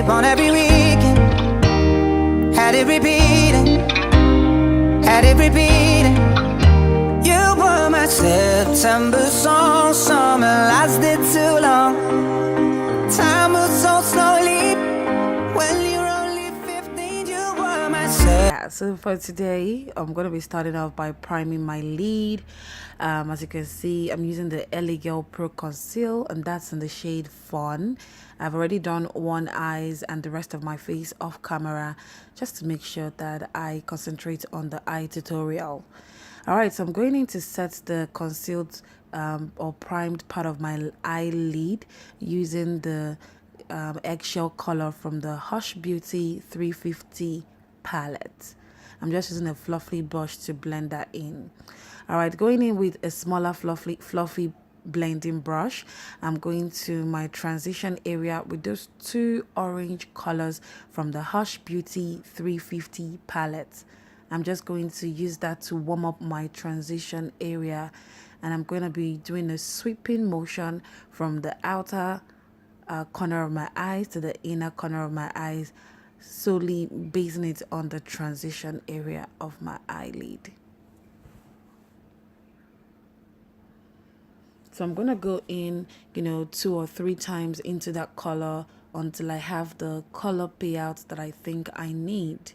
on every weekend. Had it repeating, had it repeating. You were my September song. Summer lasted too long. Time moves so slowly. When you're only 15, you were my yeah, so for today I'm going to be starting off by priming my lid. As you can see, I'm using the LA Girl Pro Conceal, and that's in the shade Fawn. I've already done one eyes and the rest of my face off camera, just to make sure that I concentrate on the eye tutorial. All right, so I'm going in to set the concealed or primed part of my eyelid using the eggshell color from the Hush Beauty 350 palette. I'm just using a fluffy brush to blend that in. All right, going in with a smaller fluffy blending brush, I'm going to my transition area with those two orange colors from the Hush Beauty 350 palette. I'm just going to use that to warm up my transition area, and I'm going to be doing a sweeping motion from the outer corner of my eyes to the inner corner of my eyes, solely basing it on the transition area of my eyelid. So I'm going to go in, 2 or 3 times into that color until I have the color payout that I think I need.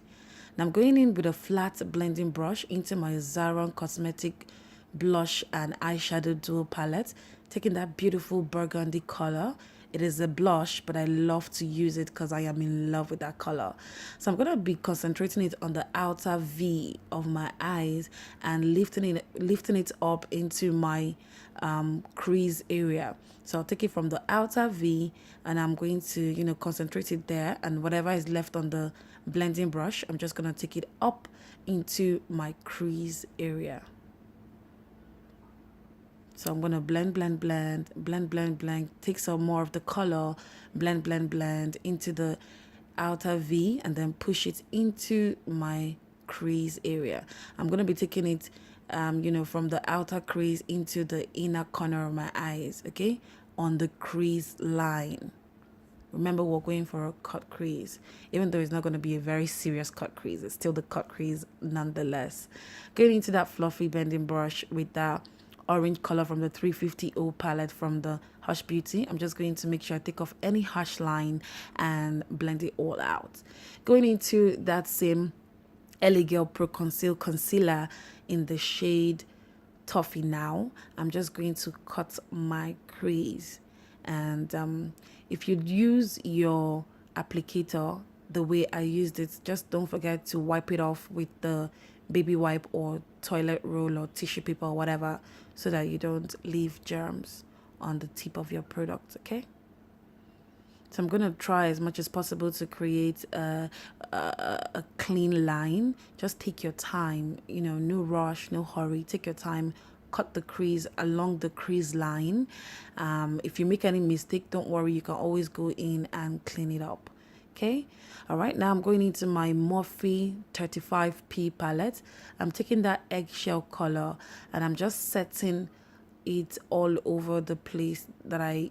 Now I'm going in with a flat blending brush into my Zaron Cosmetic blush and eyeshadow duo palette, taking that beautiful burgundy color. It is a blush, but I love to use it because I am in love with that color. So I'm going to be concentrating it on the outer V of my eyes and lifting it up into my crease area. So I'll take it from the outer V and I'm going to, concentrate it there, and whatever is left on the blending brush, I'm just going to take it up into my crease area. So I'm going to blend, take some more of the color, blend into the outer V, and then push it into my crease area. I'm going to be taking it, from the outer crease into the inner corner of my eyes, okay, on the crease line. Remember, we're going for a cut crease. Even though it's not going to be a very serious cut crease, it's still the cut crease nonetheless. Going into that fluffy bending brush with that orange color from the 350 palette from the Hush Beauty, I'm just going to make sure I take off any harsh line and blend it all out. Going into that same LA Girl Pro Conceal Concealer in the shade Toffee Now, I'm just going to cut my crease. And if you use your applicator the way I used it, just don't forget to wipe it off with the baby wipe or toilet roll or tissue paper or whatever, so that you don't leave germs on the tip of your product, okay? So I'm going to try as much as possible to create a clean line. Just take your time, no rush, no hurry. Take your time, cut the crease along the crease line. If you make any mistake, don't worry, you can always go in and clean it up. Okay, all right, now I'm going into my Morphe 35P palette. I'm taking that eggshell color and I'm just setting it all over the place that I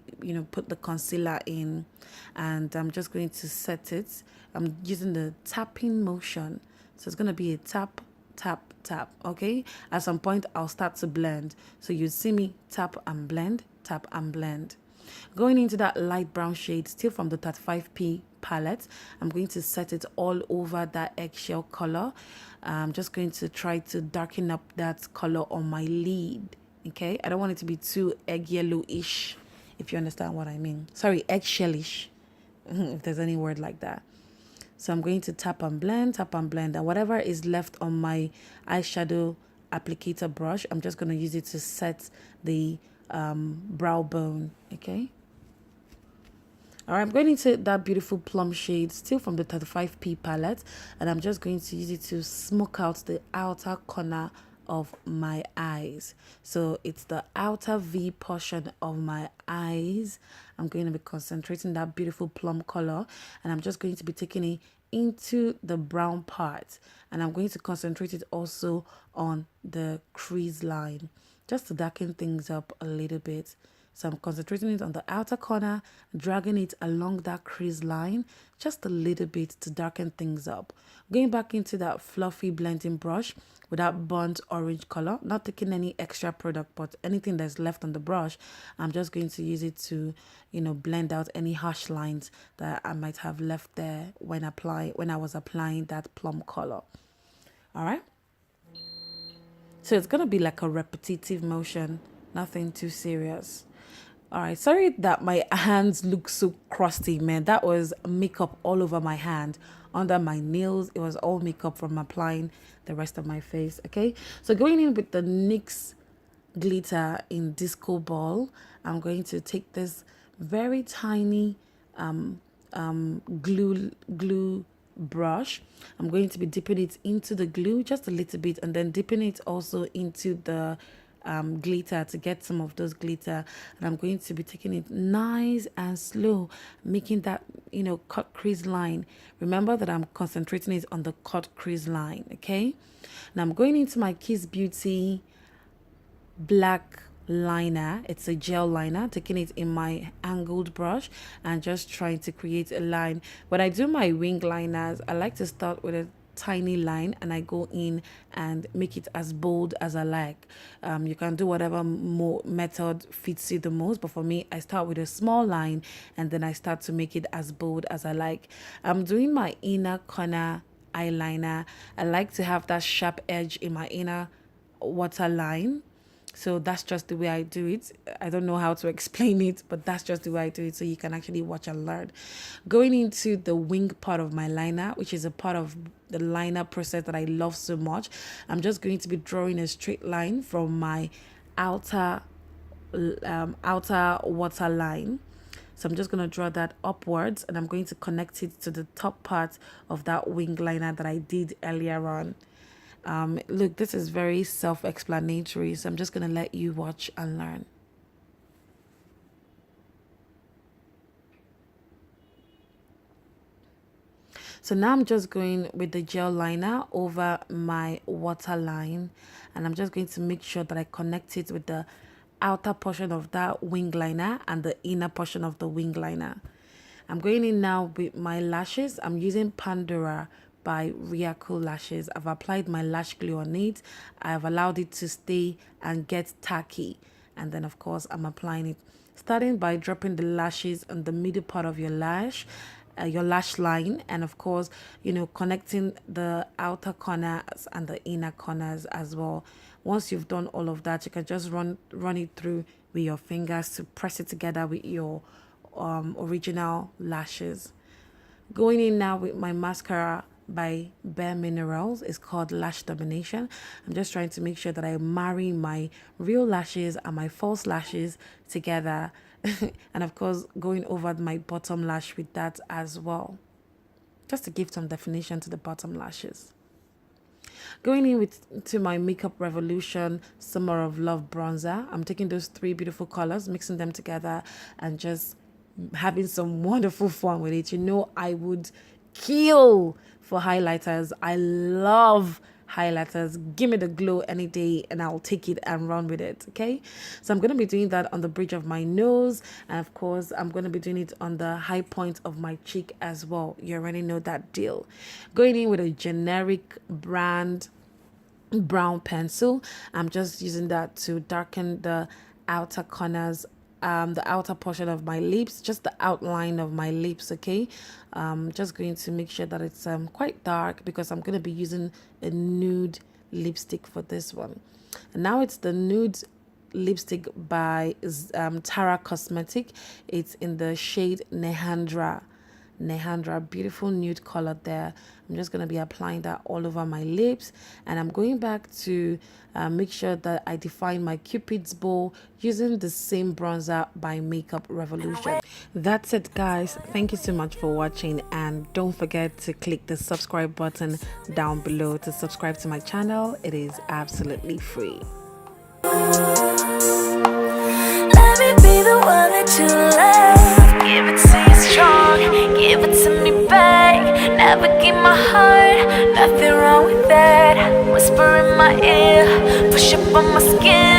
put the concealer in, and I'm just going to set it. I'm using the tapping motion, so it's going to be a tap tap tap. Okay, at some point I'll start to blend, so you see me tap and blend, tap and blend. Going into that light brown shade, still from the 35P palette, I'm going to set it all over that eggshell color. I'm just going to try to darken up that color on my lid. Okay, I don't want it to be too egg yellowish, if you understand what I mean. Sorry, eggshellish, if there's any word like that. So I'm going to tap and blend, and whatever is left on my eyeshadow applicator brush, I'm just going to use it to set the brow bone. Okay. All right, I'm going into that beautiful plum shade, still from the 35P palette, and I'm just going to use it to smoke out the outer corner of my eyes. So it's the outer V portion of my eyes. I'm going to be concentrating that beautiful plum color, and I'm just going to be taking it into the brown part, and I'm going to concentrate it also on the crease line, just to darken things up a little bit. So I'm concentrating it on the outer corner, dragging it along that crease line just a little bit to darken things up. Going back into that fluffy blending brush with that burnt orange color, not taking any extra product, but anything that's left on the brush, I'm just going to use it to, blend out any harsh lines that I might have left there when I was applying that plum color. All right. So it's going to be like a repetitive motion, nothing too serious. All right, sorry that my hands look so crusty, man. That was makeup all over my hand, under my nails. It was all makeup from applying the rest of my face, okay? So going in with the NYX glitter in Disco Ball, I'm going to take this very tiny glue brush. I'm going to be dipping it into the glue just a little bit, and then dipping it also into the glitter to get some of those glitter. And I'm going to be taking it nice and slow, making that cut crease line. Remember that I'm concentrating it on the cut crease line, okay? Now I'm going into my Kiss Beauty black liner. It's a gel liner, taking it in my angled brush and just trying to create a line. When I do my wing liners, I like to start with a tiny line and I go in and make it as bold as I like. You can do whatever method fits you the most, but for me, I start with a small line and then I start to make it as bold as I like. I'm doing my inner corner eyeliner. I like to have that sharp edge in my inner waterline. So that's just the way I do it. I don't know how to explain it, but that's just the way I do it. So you can actually watch and learn. Going into the wing part of my liner, which is a part of the liner process that I love so much. I'm just going to be drawing a straight line from my outer waterline. So I'm just going to draw that upwards and I'm going to connect it to the top part of that wing liner that I did earlier on. Look, this is very self-explanatory, so I'm just going to let you watch and learn. So now I'm just going with the gel liner over my waterline, and I'm just going to make sure that I connect it with the outer portion of that wing liner and the inner portion of the wing liner. I'm going in now with my lashes. I'm using Pandora by Riaco Lashes. I've applied my lash glue on it. I've allowed it to stay and get tacky. And then, of course, I'm applying it. Starting by dropping the lashes on the middle part of your lash line. And, of course, connecting the outer corners and the inner corners as well. Once you've done all of that, you can just run it through with your fingers to press it together with your original lashes. Going in now with my mascara by Bare Minerals. It's called Lash Domination. I'm just trying to make sure that I marry my real lashes and my false lashes together. And of course, going over my bottom lash with that as well, just to give some definition to the bottom lashes. Going in to my Makeup Revolution Summer of Love bronzer. I'm taking those three beautiful colors, mixing them together and just having some wonderful fun with it. I would kill for highlighters. I love highlighters. Give me the glow any day and I'll take it and run with it. Okay, so I'm going to be doing that on the bridge of my nose, and of course I'm going to be doing it on the high point of my cheek as well. You already know that deal. Going in with a generic brand brown pencil. I'm just using that to darken the outer corners, the outer portion of my lips, just the outline of my lips. Okay, just going to make sure that it's quite dark because I'm going to be using a nude lipstick for this one. And now it's the nude lipstick by Tara Cosmetic. It's in the shade Nehandra, beautiful nude color there. I'm just going to be applying that all over my lips, and I'm going back to make sure that I define my Cupid's bow using the same bronzer by Makeup Revolution. That's it, guys. Thank you so much for watching, and don't forget to click the subscribe button down below to subscribe to my channel. It is absolutely free. Let me be the one that you love. Give it to you strong, give it to me back. Never give my heart, nothing wrong with that. Whisper in my ear, push up on my skin.